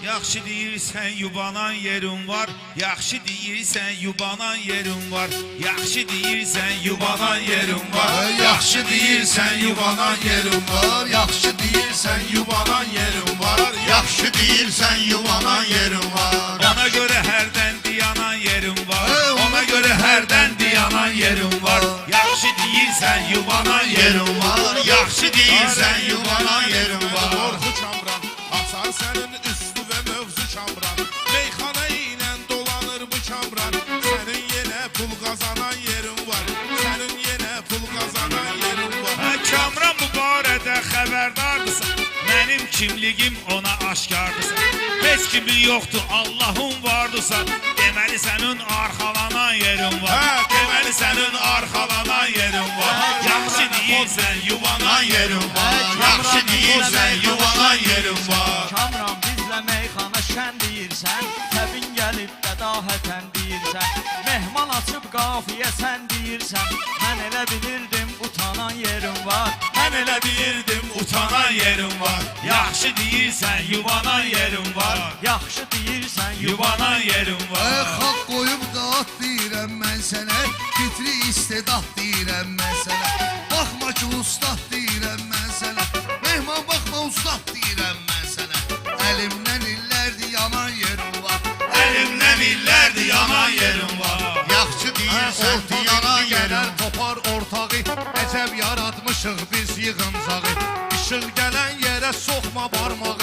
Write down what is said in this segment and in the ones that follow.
Yaxşı deyirsən yubanan yerim var. Yaxşı deyirsən yubanan yerim var. Yaxşı deyirsən yubanan yerim var. Yaxşı deyirsən yubanan yerim var. Yaxşı deyirsən yubanan yerim var. Yaxşı deyirsən yubanan yerim var. Ona görə hərdən diyanan yerim var. Ona görə hərdən diyanan yerim var. Yaxşı deyirsən yubanan yerim var. Yaxşı deyirsən yubanan yerim var. Orxu Kamran, açar sənin üstü və mövzu Kamran. Meyxana ilə dolanır bu Kamran. Sənin yenə pul qazanan yerin var. Sənin yenə pul qazanan yerin var. Kamran bu barədə xəbərdardırsa, mənim kimligim ona aşkardırsa. Heç kimin yoxdur, Allahın vardırsa, deməli sənin arxalanan yerin var. Deməli sənin arxalanan yerin var. Yaxşı deyirsən yuvanan yerin var. Yaxşı deyirsən yuvanan yerin var. Kamran bizlə meyxana şən deyirsən, təbin gəlib də dahətən deyirsən, mehman açıb qafiyə sən deyirsən, mən elə bilirdim utanan yerim var. Mən elə bilirdim utanan yerim var. Yaxşı deyirsən yuvanan yerin var. Yaxşı deyirsən Yuvanan yerin var. Xalq qoyub da at deyirəm mən sənə. Fitri istedat deyirəm mən sənə. Baxma ki ustad deyirəm mən sənə. Mehman baxma ustad deyirəm mən sənə. Əlimdən illərdir yanan yerim var. Əlimdən illərdir yanan yerim var. Yaxşı deyirsən yanan yerim. Topar ortağı, əcəb yaratmışıq biz yığıncağı. İşıq gələn yerə soxma barmağı.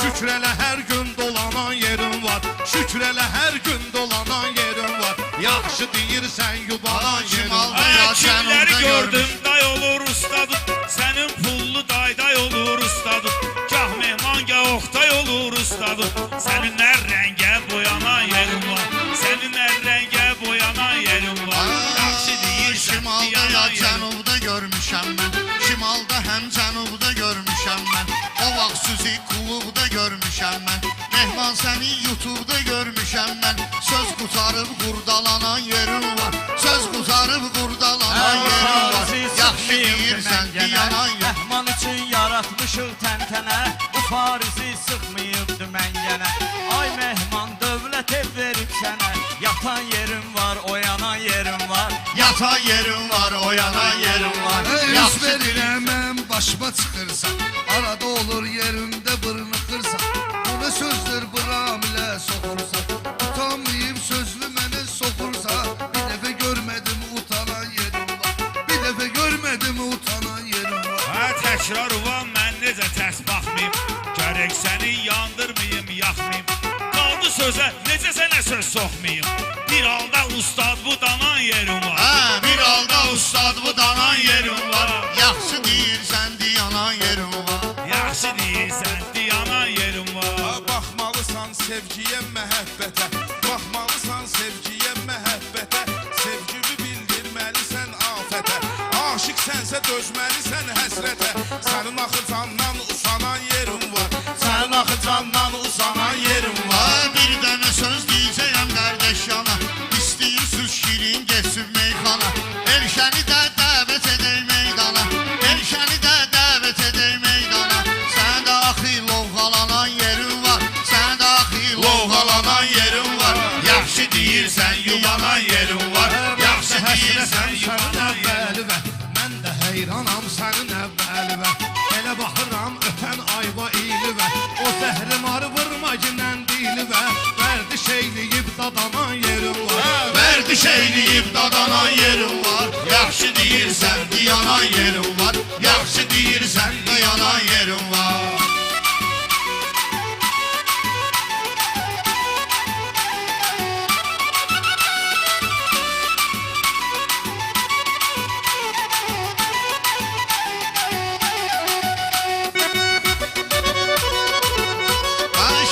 Şükür elə hər gün dolanan yerin var. Şükür elə hər gün dolanan yerin var. Yaxşı deyirsən yubanan yerin var. Kimləri gördüm day olur ustadım. Sənin pullu day olur ustadım. Gah mehman gah oxtay olur ustadım. Sənin hər rəngə boyanan yerin var. Sənin hər rəngə boyanan yerin var. Yaxşı deyirsən Şimalda ya yanan yerin var. cənubda görmüşəm mən. Şimalda həm cənubda görmüşəm mən. O vaxt sizi klubda görmüşəm mən. Mehman səni YouTube'da görmüşəm mən. Söz qutarıb qurdalanan yerim var. Söz qutarıb qurdalanan yerim var. Yaxşı deyirsən yanan yerim. Rəhman üçün yaratmışıq təntənə, bu Farisi sıxmayıbdı mən yenə. Ay mehman dövlət ev verib sənə, yatan yerim var, oyanan yerim var. Yatan yerim var, oyanan yerim var. Yaxşı verirəm mən başıma çıxırsan, arada olur yerimdə bırnıqırsan. Bu nə sözdür buram ilə soxursan, utanmayıb sözlü mənə soxursan. Bir dəfə görmədim utanan yerim var, bir dəfə görmədim utanan yerim var. Təkrar ulan mən necə tərs baxmayım. Gərək səni yandırmayım, yaxmayım. Qaldı sözə, necə sənə söz soxmayım. Bir halda ustad bu danan yerim var. Bir halda ustad bu danan yerim var. Yaxşı deyirsən yanan yerim var. Yaxşı deyirsən diyanan yerim var. Baxmalısan sevgiyə, məhəbbətə. Baxmalısan sevgiyə, məhəbbətə. Sevgimi bildirməlisən afətə. Aşiq sənsə dözməlisən həsrətə. Sənin axı candan usanan yerim var. Sənin axı candan usanan yerim var. Bir dənə söz deyəcəyəm qardaş yana. İstəyirsiniz şirin getsin meyxana. Elşəni də dəvət edək meydana. Elşəni də dəvət edək meydana. Sən də axı lovğalanan yerin var. Sən də axı lovğalanan yerin var. Yaxşı deyirsən yuvanan yerim var. Yaxşı deyirsən yuvanan yerim var. Mən də heyranam sənin əvvəli və. Elə baxıram ötən ayva iyli və. O zəhrimar vurma ginən dili və. Vərdiş eyləyib dadanan yerim var. Vərdiş eyləyib dadanan yerim var. Yaxşı deyirsən yanan yerim var. Yaxşı deyirsən yanan yerim var.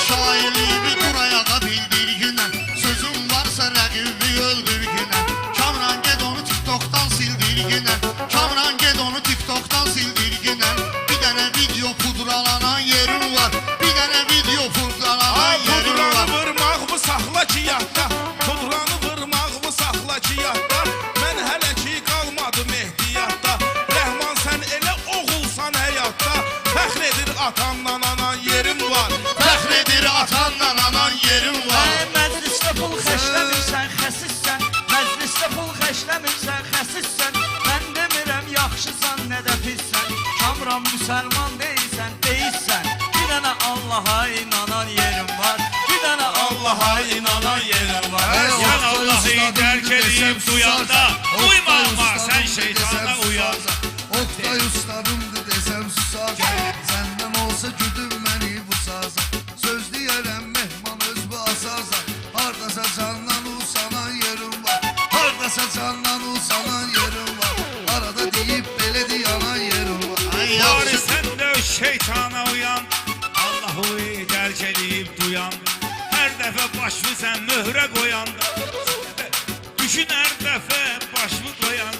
Şairliğimi buraya da bildir günə. Sözüm varsa rəqibi öldür günə. Kamran ged onu TikTok'tan sildir günə. Kamran ged onu TikTok'tan müsəlman deyilsən, deyilsən. Bir dənə Allaha inanan yerim var. Bir dənə Allaha inanan yerim var. Sen Allah'ı terk edip duyanda uyma ama sen şeytana uyan. Oktay ustadımdı desem susar. Senden olsa güdüm beni bu saza. Söz diyerem mehman öz bu asaza. Hardasa candan usanan yerim var. Hardasa candan usanan yerim var. Arada deyip beledi yanan yerim var. Ay Bari yaxşı sen de şeytana uyan. Allah'ı terk edip duyan. Her defa başımı sen mühre koyanda. Düşün her defa başımı koyan.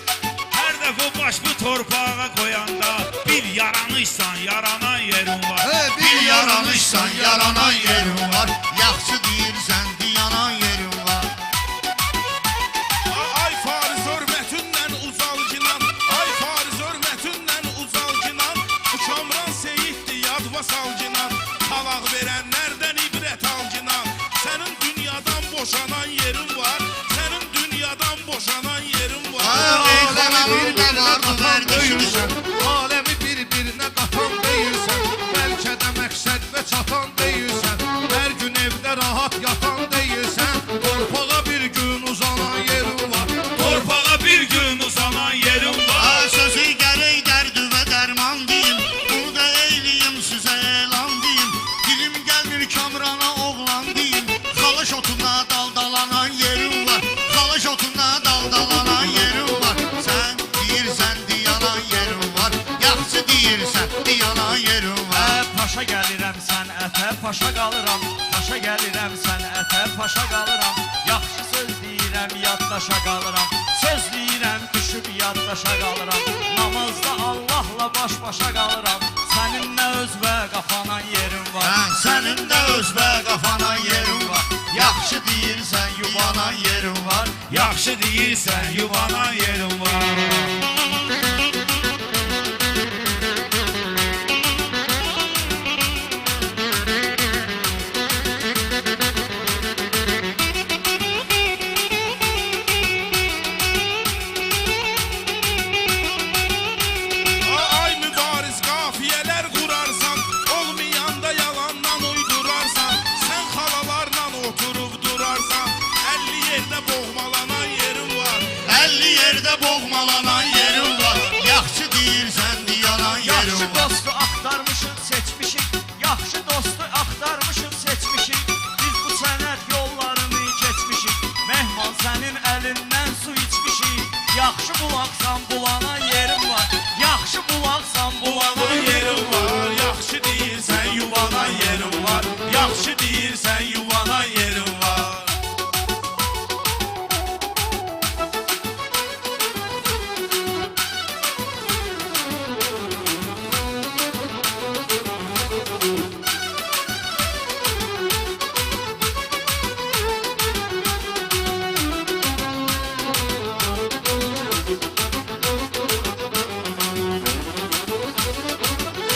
Her defa başımı torpağa koyanda. Bir yaranışsan yaranan yerim var. bir yaranışsan yaranan yerim var. Yaxşı deyirsən diyanan yerim var. Ay fariz hörmətindən uzalcınan, ay fariz hörmətindən uzalcınan, bu Kamran Seyiddi yad vasalcınan, talaq verənlərdən ibrət alcınan. Sənin dünyadan boşanan yerin var, sənin dünyadan boşanan yerin var. Aləmi bir nə vardı vərdişimsən. Aləmi bir-birinə qatan deyirsən. Bəlkə də məqsəd və çatan deyirsən. Hər gün evdə rahat yatan deyirsən. Torpağa bir gün uzanan yerin var. Torpağa bir gün uzanan yerim var. Sözü gərək dərdü və dərman deyim. Burada eyliyim sizə elan deyim. Dilim gəlmir Kamrana oğlan deyim. Xalış otuna daldalanan yerim var. Xalış otuna daldalanan yerim var. Sən deyirsən diyanan yerim var. Yaxşı deyirsən diyanan yerim var. Paşa gəlirəm sənətə, paşa qalıram. Paşa gəlirəm sənətə, paşa qalıram. Yaxşı söz deyirəm, yaddaşa qalıram. Söz deyirəm, düşüb yaddaşa qalıram. Namazda Allahla baş-başa qalıram. Səninlə öz və qafanan yerim var. Sənin də öz və qafanan yerim var. Yaxşı deyirsən yuvanan yerim var. Yaxşı deyirsən yuvanan yerim var. Ay mübariz qafiyələr qurarsan, olmayanda yalandan uydurarsan, sən xalalarla oturub durarsan, 50 yerdə boğmalanan yerin var. 50 yerdə boğmalanan yerim var. Yaxşı deyirsən diyanan yerim Yaxşı var. dostu axtarmışıq, seçmişik. Yaxşı dostu axtarmışıq, seçmişik. Biz bu sənət yollarını keçmişik. Mehman sənin əlindən su içmişik. Yaxşı bulaqsan bulanan yerim var. Yaxşı bulaqsan bulanan yerim var. Yaxşı deyirsən yuvanan yerin var. Yaxşı deyirsən yuvanan yerin var.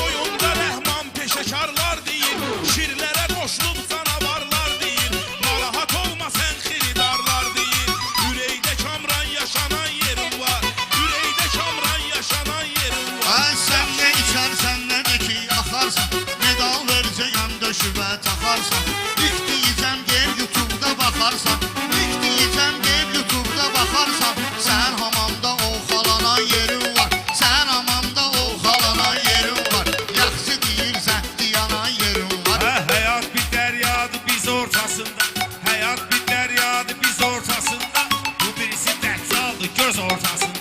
Oyunda rəhman peşəkarlar deyir, şirlərə qoşulub canavarlar deyir. Narahat olma sən xiridarlar deyir. Ürəkdə Kamran yaşanan yerin var. Ürəkdə Kamran yaşanan yerin var. Ay sən nə içərsən nə də ki axarsan. Medal verəcəyəm döşübə taxarsan. İlk deyəcəm gel YouTube'da baxarsan. İlk deyəcəm gel YouTube'da baxarsan. Sən hamamda oxalanan yerin var. Sən hamamda oxalanan yerin var. Yaxşı deyirsən diyanan yerin var. Hayat bir deryadı biz ortasında. Hayat bir deryadı biz ortasında. Bu birisi dəhsaldı göz ortasında.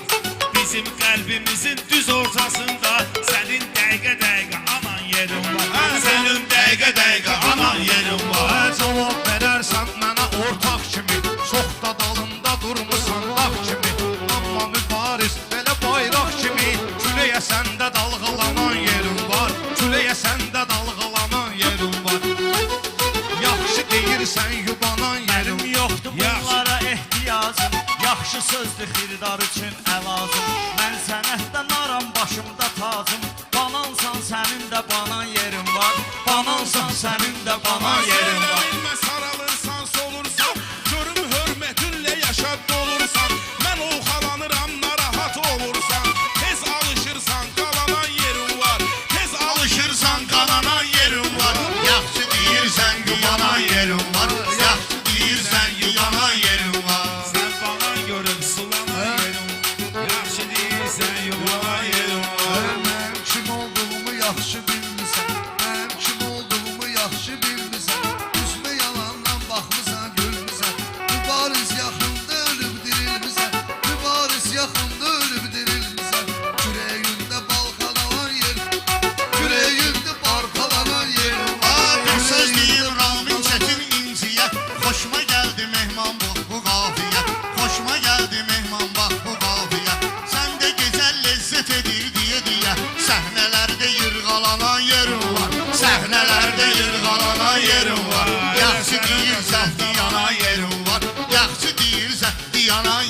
Bizim kalbimizin düz ortasında. Senin dəqiqə anan yerin var. Senin dəqiqə anan yerin var. Cavab verərsən mənə ortaq kimi. Çox da dalında durmusan laf kimi. Amma mübariz belə bayraq kimi. Küləyə səndə dalğalanan yerim var. Küləyə səndə dalğalanan yerim var. Yaxşı deyirsən yubanan yerim Mənim yoxdur bunlara ehtiyacım. Yaxşı sözdür xirdar üçün əlazım. Mən sənətdən aram başımda tacım. Banansan sənin də banan yerin var. Banansan sənin yana